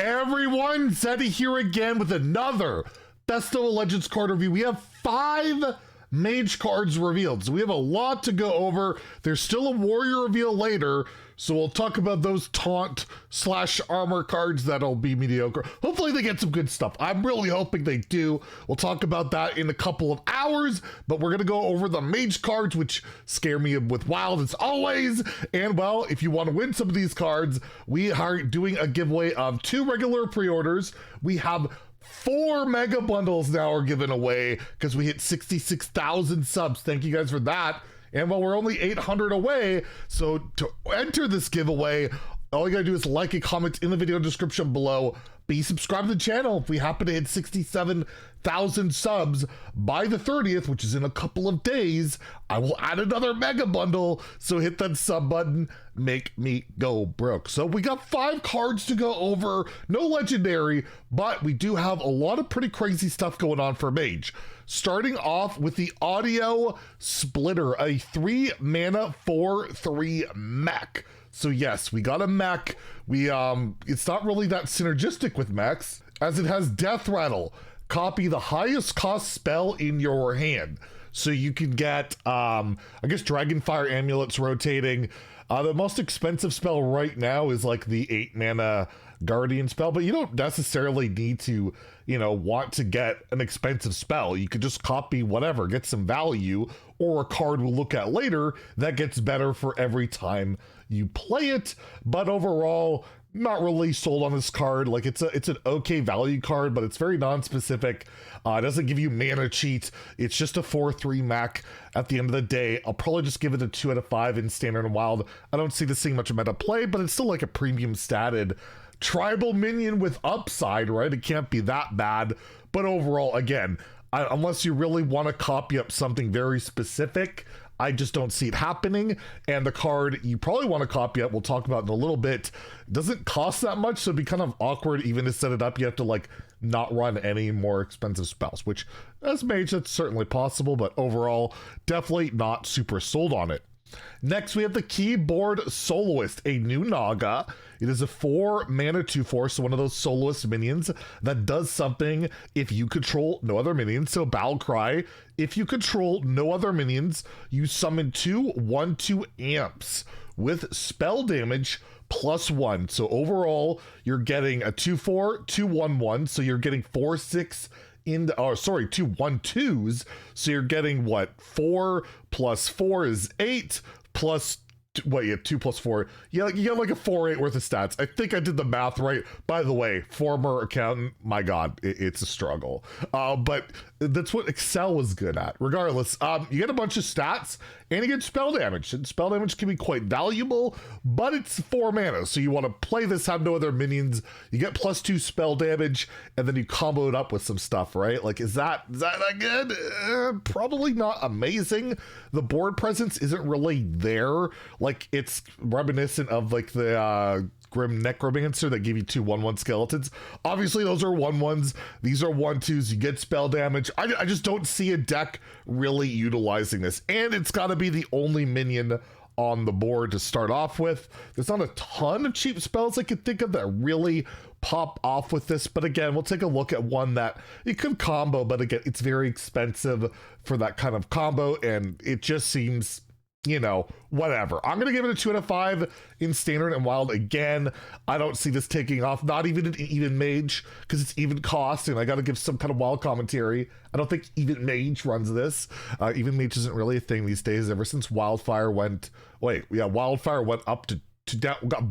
everyone? Zeddy here again with another Best of Legends card review. We have 5 Mage cards revealed, so we have a lot to go over. There's still a Warrior reveal later, so we'll talk about those taunt / armor cards that'll be mediocre. Hopefully they get some good stuff. I'm really hoping they do. We'll talk about that in a couple of hours, but we're gonna go over the Mage cards, which scare me with Wild as always. And well, if you want to win some of these cards, we are doing a giveaway of 2 regular pre-orders. We have 4 mega bundles now are given away because we hit 66,000 subs. Thank you guys for that. And well, we're only 800 away. So to enter this giveaway, all you gotta do is like and comment in the video description below. Be subscribed to the channel. If we happen to hit 67,000 subs by the 30th, which is in a couple of days, I will add another mega bundle. So hit that sub button, make me go broke. So we got 5 cards to go over, no legendary, but we do have a lot of pretty crazy stuff going on for Mage. Starting off with the Audio Splitter, a 3 mana 4/3 mech. So yes, we got a mech. It's not really that synergistic with mechs, as it has Death Rattle. Copy the highest cost spell in your hand. So you can get, I guess, Dragonfire Amulets rotating. The most expensive spell right now is like the 8 mana Guardian spell, but you don't necessarily need to, want to get an expensive spell. You could just copy whatever, get some value, or a card we'll look at later that gets better for every time you play it. But overall, not really sold on this card. Like it's an okay value card, but it's very non-specific. It doesn't give you mana cheat. It's just a 4/3 mech at the end of the day. I'll probably just give it a 2 out of 5 in Standard and Wild. I don't see this seeing much meta play, but it's still like a premium statted tribal minion with upside, right? It can't be that bad. But overall, again, unless you really want to copy up something very specific, I just don't see it happening. And the card you probably want to copy up, we'll talk about in a little bit, doesn't cost that much, so it'd be kind of awkward even to set it up. You have to like not run any more expensive spells, which as Mage, that's certainly possible, but overall, definitely not super sold on it. Next, we have the Keyboard Soloist, a new Naga. It is a 4 mana 2/4, so one of those Soloist minions that does something if you control no other minions. So Battle Cry, if you control no other minions, you summon 2 1/2 amps with spell damage +1. So overall, you're getting a 2/4, 2 1/1, so you're getting 4/6 in the, 2 1/2s, so you're getting what, 4 + 4 is 8 plus 2 + 4, you get like a 4/8 worth of stats. I think I did the math right. By the way, former accountant, my god, it's a struggle, but that's what Excel was good at. Regardless, you get a bunch of stats and you get spell damage, and spell damage can be quite valuable, but it's 4 mana, so you want to play this, have no other minions, you get +2 spell damage, and then you combo it up with some stuff, right? Like, is that good? Probably not amazing. The board presence isn't really there. Like, it's reminiscent of like the Grim Necromancer that gave you 2 1/1 skeletons. Obviously those are 1/1s, these are 1/2s, you get spell damage. I just don't see a deck really utilizing this, and it's got to be the only minion on the board to start off with. There's not a ton of cheap spells I could think of that really pop off with this, but again, we'll take a look at one that it could combo, but again, it's very expensive for that kind of combo, and it just seems, whatever. I'm gonna give it a 2 out of 5 in Standard and Wild. Again, I don't see this taking off, not even in Even Mage, because it's even cost, and I gotta give some kind of Wild commentary. I don't think Even Mage runs this. Even Mage isn't really a thing these days, ever since Wildfire went up to down, got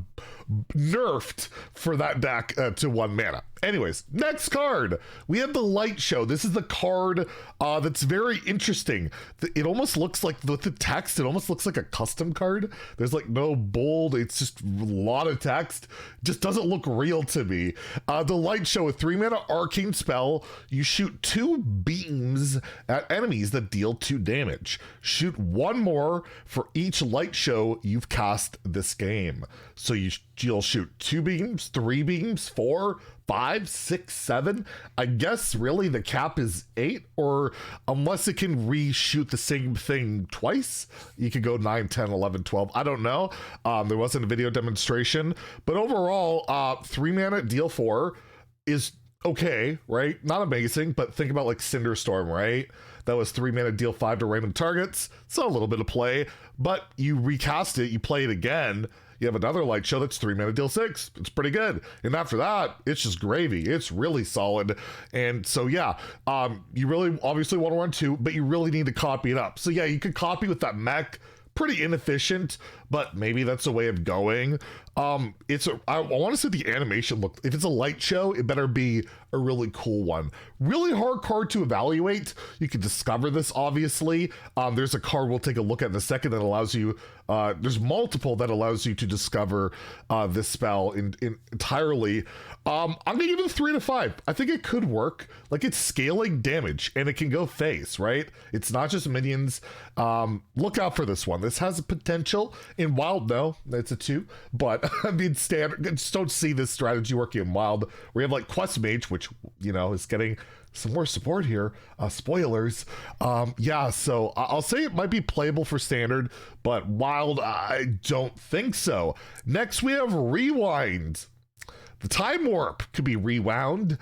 nerfed for that deck to 1 mana. Anyways, next card, we have the Light Show. This is the card that's very interesting. It almost looks like, with the text, it almost looks like a custom card. There's like no bold, it's just a lot of text. Just doesn't look real to me. The Light Show, a 3 mana arcane spell. You shoot 2 beams at enemies that deal 2 damage. Shoot 1 more for each Light Show you've cast this game. So you'll shoot 2 beams, 3 beams, 4, 5, 6, 7. I guess really the cap is 8, or unless it can reshoot the same thing twice, you could go 9, 10, 11, 12. I don't know. There wasn't a video demonstration, but overall, 3 mana deal 4 is okay, right? Not amazing, but think about like Cinderstorm, right? That was 3 mana deal 5 to random targets. So a little bit of play, but you recast it, you play it again. You have another light show that's 3 mana deal 6. It's pretty good. And after that, it's just gravy. It's really solid. And so, yeah, you really obviously want to run 2, but you really need to copy it up. So yeah, you could copy with that mech. Pretty inefficient, but maybe that's a way of going. I want to see the animation look. If it's a light show, it better be a really cool one. Really hard card to evaluate. You can discover this, obviously. There's a card we'll take a look at in a second that allows you, there's multiple that allows you to discover this spell entirely. I'm gonna give it a 3 to 5. I think it could work. Like, it's scaling damage and it can go face, right? It's not just minions. Look out for this one. This has a potential. In Wild, no, it's a 2, but I mean, standard, I just don't see this strategy working in Wild. We have like Quest Mage, which, you know, is getting some more support here. Spoilers. Yeah, so I'll say it might be playable for Standard, but Wild, I don't think so. Next, we have Rewind. The Time Warp could be rewound.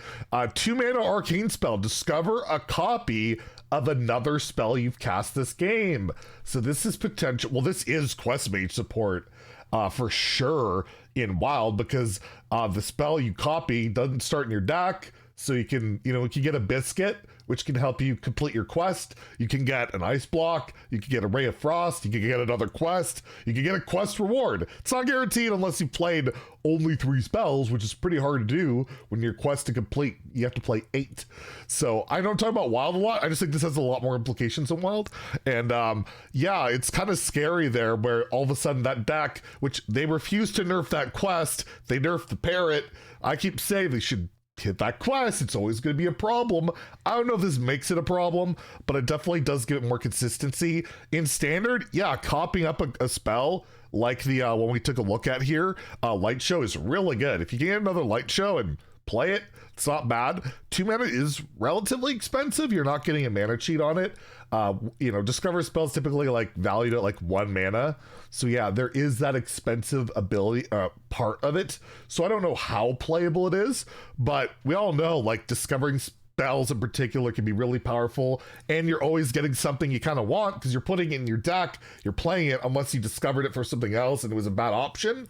2 mana arcane spell. Discover a copy of another spell you've cast this game. So this is potential. Well, this is Quest Mage support for sure in Wild, because the spell you copy doesn't start in your deck. So you can, you know, you can get a Biscuit, which can help you complete your quest. You can get an Ice Block. You can get a Ray of Frost. You can get another quest. You can get a quest reward. It's not guaranteed unless you've played only 3 spells, which is pretty hard to do when your quest to complete, you have to play 8. So I don't talk about Wild a lot. I just think this has a lot more implications than Wild. And yeah, it's kind of scary there where all of a sudden that deck, which they refuse to nerf that quest, they nerf the Parrot. I keep saying they should hit that quest. It's always going to be a problem. I don't know if this makes it a problem, but it definitely does give it more consistency. In Standard, yeah, copying up a spell like the one we took a look at here, Light Show is really good. If you can get another Light Show and play it, it's not bad. 2 mana is relatively expensive. You're not getting a mana cheat on it. You know, discover spells typically like valued at like 1 mana. So yeah, there is that expensive ability part of it. So I don't know how playable it is, but we all know like discovering spells in particular can be really powerful, and you're always getting something you kind of want because you're putting it in your deck, you're playing it unless you discovered it for something else and it was a bad option.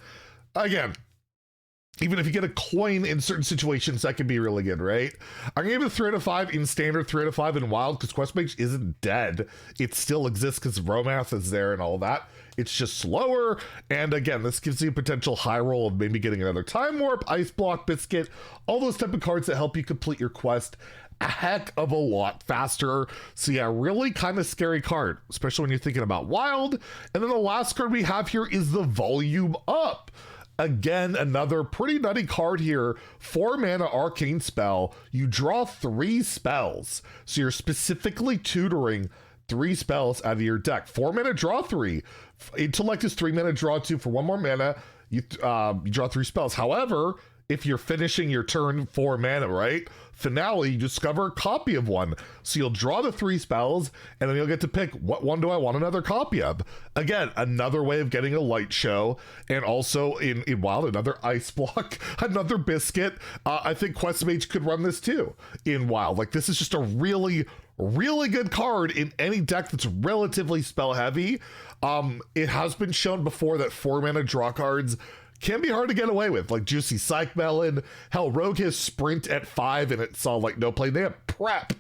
Again, even if you get a coin in certain situations, that could be really good, right? I'm gonna give it a 3 out of 5 in Standard, 3 out of 5 in Wild, because Quest Mage isn't dead. It still exists because Romath is there and all that. It's just slower, and again, this gives you a potential high roll of maybe getting another Time Warp, Ice Block, Biscuit, all those type of cards that help you complete your quest a heck of a lot faster. So yeah, really kind of scary card, especially when you're thinking about Wild. And then the last card we have here is the Volume Up. Again, another pretty nutty card here. 4 mana arcane spell. You draw 3 spells. So you're specifically tutoring 3 spells out of your deck. 4 mana, draw 3. Intellect is 3 mana, draw 2. For 1 more mana, you draw 3 spells. However, if you're finishing your turn 4 mana, right? Finale, you discover a copy of one. So you'll draw the 3 spells, and then you'll get to pick what one do I want another copy of. Again, another way of getting a Light Show, and also in Wild, another Ice Block, another Biscuit. I think Quest Mage could run this too in Wild. Like, this is just a really good card in any deck that's relatively spell heavy. It has been shown before that 4 mana draw cards can be hard to get away with, like Juicy Psych Melon. Hell, Rogue has Sprint at 5 and it saw like no play. They have Prep.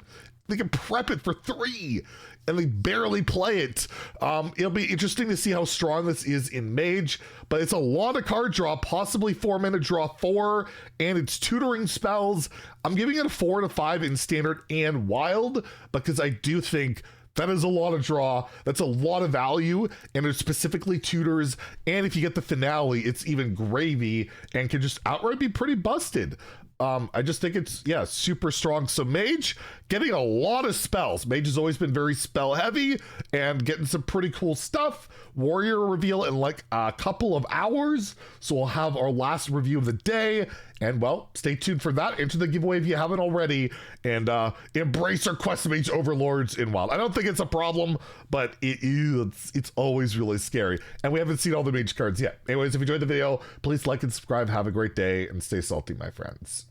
They can prep it for 3 and they barely play it. It'll be interesting to see how strong this is in Mage, but it's a lot of card draw, possibly 4 mana draw 4, and it's tutoring spells. I'm giving it a 4 to 5 in Standard and Wild, because I do think that is a lot of draw. That's a lot of value, and it specifically tutors. And if you get the finale, it's even gravy and can just outright be pretty busted. I just think it's, yeah, super strong. So Mage, getting a lot of spells. Mage has always been very spell heavy and getting some pretty cool stuff. Warrior reveal in like a couple of hours. So we'll have our last review of the day. And well, stay tuned for that. Enter the giveaway if you haven't already. And embrace our quest of Mage Overlords in WoW. I don't think it's a problem, but it's always really scary. And we haven't seen all the Mage cards yet. Anyways, if you enjoyed the video, please like and subscribe. Have a great day and stay salty, my friends.